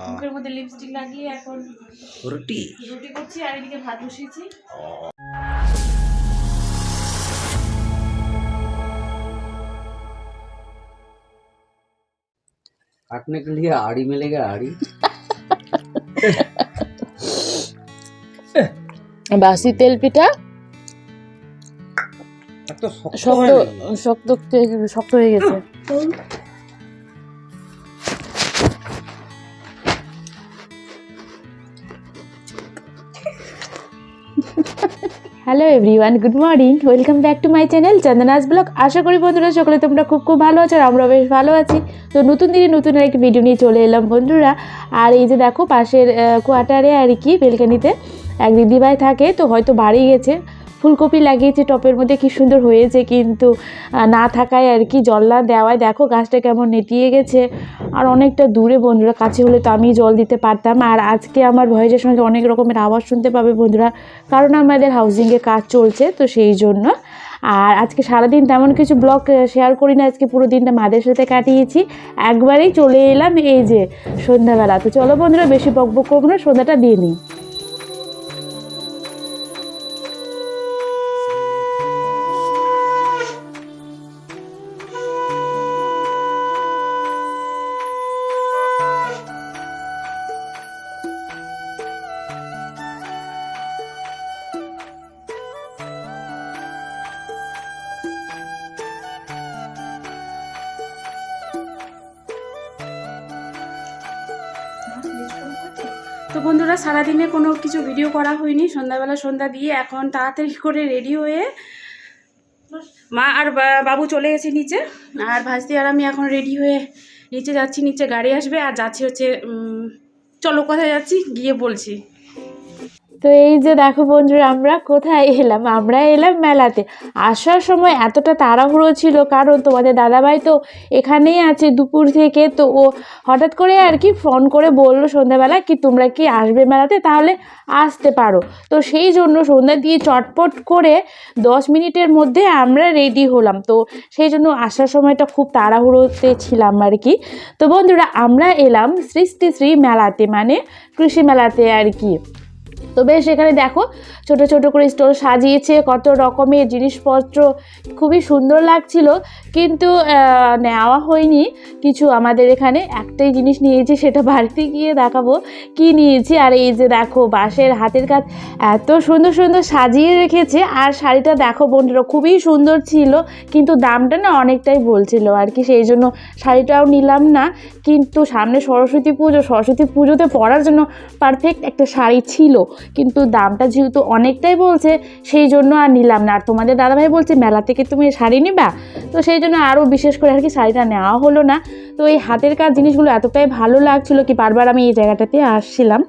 মুখের মধ্যে লিপস্টিক লাগিয়ে এখন রুটি রুটি করছি আর এদিকে ভাত বসিয়েছি। काटने के लिए आड़ी मिलेगा आड़ी বাসি তেল পিঠা तो শক্ত শক্ত শক্ত হয়ে গেছে। Hello everyone, good morning, welcome back to my channel Chandana's blog. আশা করি বন্ধুরা সকলে তোমরা খুব ভালো আছো আর আমরা বেশ ভালো আছি। তো নতুন দিনে নতুন আরেকটি ভিডিও নিয়ে চলে এলাম বন্ধুরা। আর এই যে দেখো পাশের কোয়ার্টারে আর কি বেলকানিতে এক দিদিভাই থাকে, তো হয়তো বাড়ি গেছে। ফুলকপি লাগিয়েছে টপের মধ্যে, কি সুন্দর হয়েছে, কিন্তু না থাকায় আর কি জল না দেওয়ায় দেখো গাছটা কেমন নেতিয়ে গেছে। আর অনেকটা দূরে বন্ধুরা, কাছে হলে তো আমি জল দিতে পারতাম। আর আজকে আমার ভয়েসের সঙ্গে অনেক রকমের আওয়াজ শুনতে পাবে বন্ধুরা, কারণ আমাদের হাউজিংয়ে কাজ চলছে, তো সেই জন্য। আর আজকে সারাদিন তেমন কিছু ব্লগ শেয়ার করি না, আজকে পুরো দিনটা মাদের সাথে কাটিয়েছি। একবারেই চলে এলাম এই যে সন্ধ্যাবেলা। তো চলো বন্ধুরা, বেশি বকবক করবো না, সন্ধ্যাটা দিয়ে নিই। তো বন্ধুরা, সারাদিনে কোনো কিছু ভিডিও করা হয়নি। সন্ধ্যাবেলা সন্ধ্যা দিয়ে এখন তাড়াতাড়ি করে রেডি হয়ে মা আর বাবু চলে গেছে নিচে, আর ভাস্তি আর আমি এখন রেডি হয়ে নিচে যাচ্ছি। নিচে গাড়ি আসবে আর যাচ্ছি হচ্ছে চলো কোথায় যাচ্ছি গিয়ে বলছি। তো এই যে দেখো বন্ধুরা, আমরা কোথায় এলাম, আমরা এলাম মেলাতে। আসার সময় এতটা তাড়াহুড়ো ছিল, কারণ তোমাদের দাদাভাই তো এখানেই আছে দুপুর থেকে। তো ও হঠাৎ করে আর কি ফোন করে বললো সন্ধ্যাবেলা কি তোমরা কি আসবে মেলাতে, তাহলে আসতে পারো। তো সেই জন্য সন্ধ্যা দিয়ে চটপট করে 10 মিনিটের মধ্যে আমরা রেডি হলাম। তো সেই জন্য আসার সময়টা খুব তাড়াহুড়োতে ছিলাম আর কি। তো বন্ধুরা, আমরা এলাম সৃষ্টি শ্রী মেলাতে, মানে কৃষি মেলাতে আর কি। তো বেশ এখানে দেখো ছোট ছোট করে স্টল সাজিয়েছে, কত রকমের জিনিসপত্র, খুবই সুন্দর লাগছিল। কিন্তু নেওয়া হয়নি কিছু। আমাদের এখানে একটাই জিনিস নিয়েছি, সেটা বাড়িতে গিয়ে দেখাবো কি নিয়েছি। আর এই যে দেখো বাঁশের হাতের কাজ এত সুন্দর সুন্দর সাজিয়ে রেখেছে। আর শাড়িটা দেখো বন্ধুরা, খুবই সুন্দর ছিল, কিন্তু দামটা না অনেকটাই বলছিল আর কি, সেই জন্য শাড়িটাও নিলাম না। কিন্তু সামনে সরস্বতী পুজোতে পরার জন্য পারফেক্ট একটা শাড়ি ছিল, কিন্তু দামটা যেহেতু অনেকটাই বলছে, সেই জন্য আর নিলাম না। আর তোমাদের দাদাভাই বলছে মেলা থেকে তুমি শাড়ি নিবা, তো সেই জন্য আরও বিশেষ করে আর কি শাড়িটা নেওয়া হলো না। তো এই হাতের কাজ জিনিসগুলো এতটাই ভালো লাগছিল কি বারবার আমি এই জায়গাটাতে আসছিলাম।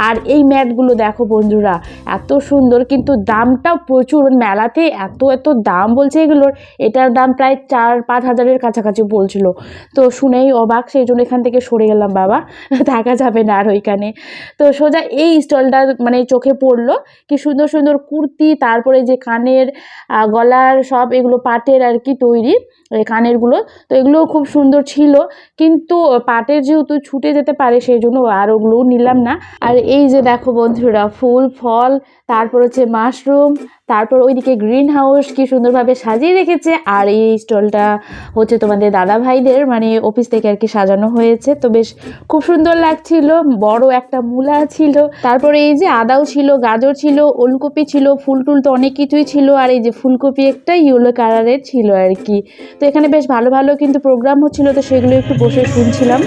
আর এই ম্যাটগুলো দেখো বন্ধুরা, এত সুন্দর, কিন্তু দামটাও প্রচুর। মেলাতে এত দাম বলছে এগুলোর, এটার দাম প্রায় 4-5 হাজারের কাছাকাছি বলছিল। তো শুনেই অবাক, সেই জন্য এখান থেকে সরে গেলাম, বাবা থাকা যাবে না আর ওইখানে। তো সোজা এই স্টলটা মানে চোখে পড়লো, কি সুন্দর সুন্দর কুর্তি, তারপরে যে কানের গলার সব এগুলো পাটের আর কি তৈরি কানেরগুলো, তো এগুলোও খুব সুন্দর ছিল। কিন্তু পাটের যেহেতু ছুটে যেতে পারে, সেই জন্য আর ওগুলোও নিলাম না। আর এই যে দেখো বন্ধুরা, ফুল ফল, তারপর হচ্ছে মাশরুম, তারপর ওইদিকে গ্রিন হাউস কি সুন্দরভাবে সাজিয়ে রেখেছে। আর এই স্টলটা হচ্ছে তোমাদের দাদা ভাইদের মানে অফিস থেকে আর কি সাজানো হয়েছে। তো বেশ খুব সুন্দর লাগছিল, বড় একটা মূলা ছিল, তারপরে এই যে আদাও ছিল, গাজর ছিল, ওলকপি ছিল, ফুল টুল তো অনেক কিছুই ছিল। আর এই যে ফুলকপি একটা ইয়েলো কালারের ছিল আর কি। তো এখানে বেশ ভালো ভালো কিন্তু প্রোগ্রাম হচ্ছিল, তো সেগুলো একটু বসে শুনছিলাম।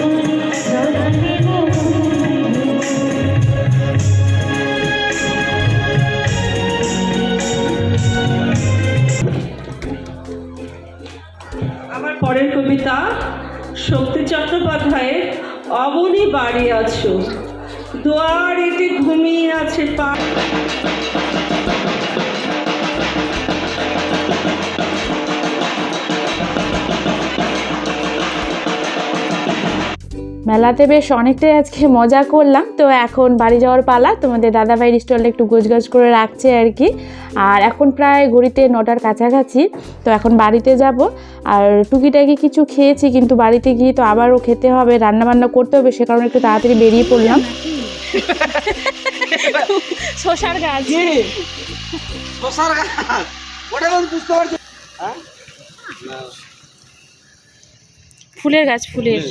আমার পরের কবিতা শক্তি চট্টোপাধ্যায়ের অবনী বাড়ি আছো, দুয়ার এটি ঘুমিয়ে আছে পা। মেলাতে বেশ অনেকটাই আজকে মজা করলাম। তো এখন বাড়ি যাওয়ার পালা। তোমাদের দাদাভাইয়ের স্টলটা একটু গোছগাছ করে রাখছে আর কি। আর এখন প্রায় ঘড়িতে 9টার কাছাকাছি। তো এখন বাড়িতে যাব। আর টুকিটাকি কিছু খেয়েছি, কিন্তু বাড়িতে গিয়ে তো আবারও খেতে হবে, রান্নাবান্না করতে হবে, সে কারণে একটু তাড়াতাড়ি বেরিয়ে পড়লাম। শশার গাছ, শশার গাছ ওটা বুঝতে পারছি। ফুলের গাছ, ফুলের।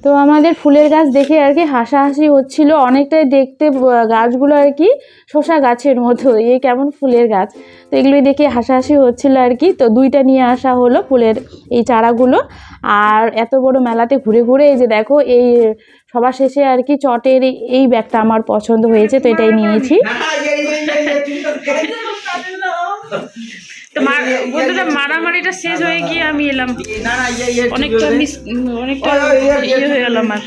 তো আমাদের ফুলের গাছ দেখে আর কি হাসাহাসি হচ্ছিল অনেকটাই দেখতে, গাছগুলো আর কি শসা গাছের মতো, এই কেমন ফুলের গাছ। তো এগুলোই দেখে হাসাহাসি হচ্ছিল আর কি। তো 2টা নিয়ে আসা হলো ফুলের এই চারাগুলো। আর এত বড় মেলাতে ঘুরে ঘুরে এই যে দেখো, এই সবার শেষে আর কি চটের এই ব্যাগটা আমার পছন্দ হয়েছে, তো এটাই নিয়েছি। তো বন্ধুরা মারামারিটা শেষ হয়ে গিয়ে আমি এলাম, অনেকটা অনেকটা ইয়ে হয়ে গেল আমার।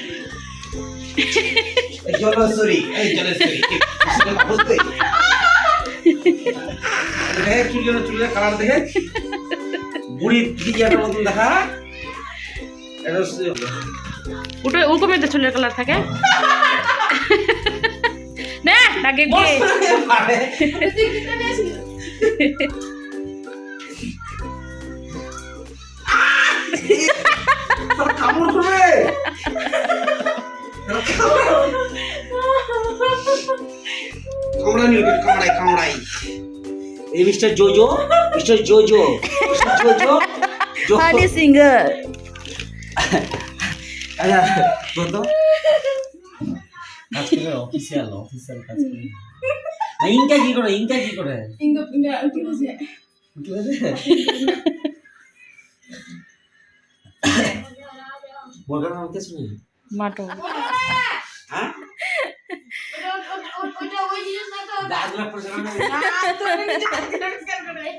চুলের কালার দেখে বুড়ি মতন দেখা, ওটা ওরকমই তো চুলের কালার থাকে না, লাগে গিয়ে কামড় করবে। কামড়াই কামড়াই। এই mister Jojo, mister Jojo, mister Jojo, honey singer. আচ্ছা কত কাজ করে অফিসিয়াল কাজ করে। ইনকা কি করে, ইনকা কি করে, ইনকা কি করে কি করে বলগার নাম কি শুনি মাটো। হ্যাঁ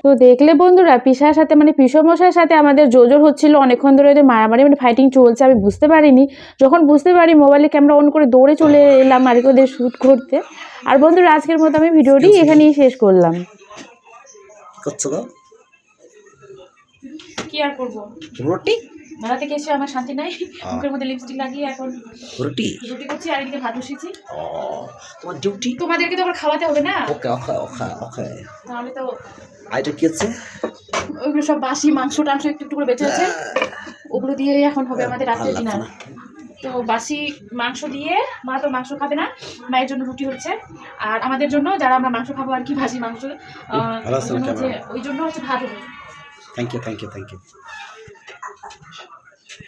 তো দেখলে বন্ধুরা, পিসার সাথে মানে পিসমশাইয়ের সাথে আমাদের জোজোর হচ্ছিল অনেকক্ষণ ধরে, ওদের মারামারি মানে ফাইটিং চলছে। আমি বুঝতে পারিনি, যখন বুঝতে পারি মোবাইলে ক্যামেরা অন করে দৌড়ে চলে এলাম আর কি ওদের শ্যুট করতে। আর বন্ধুরা, আজকের মতো আমি ভিডিওটি এখানেই শেষ করলাম। করছো গো কি আর করবো, রুটি মেলা থেকে এসে আমার শান্তি নাই, মুখের মধ্যে লিপস্টিক লাগিয়ে এখন রুটি রুটি করছি আর এদিকে ভাত বসিয়েছি। তোমার ডিউটি। তোমাদেরকে তো আবার খাওয়াতে হবে না, ওকে ওকে ওকে ওকে। তাহলে তো আইটা কি আছে, ওইগুলো সব বাসি মাংস টাংস একটু একটু করে বেঁচে আছে, ওগুলো দিয়ে এখন হবে আমাদের রাত্রে ডিনার। তো বাসি মাংস দিয়ে, মা তো মাংস খাবে না, মায়ের জন্য রুটি হচ্ছে, আর আমাদের জন্য যারা আমরা মাংস খাবো আর কি, ভাজি মাংস, ওই জন্য হচ্ছে ভাত হবে। Thank you thank you thank you.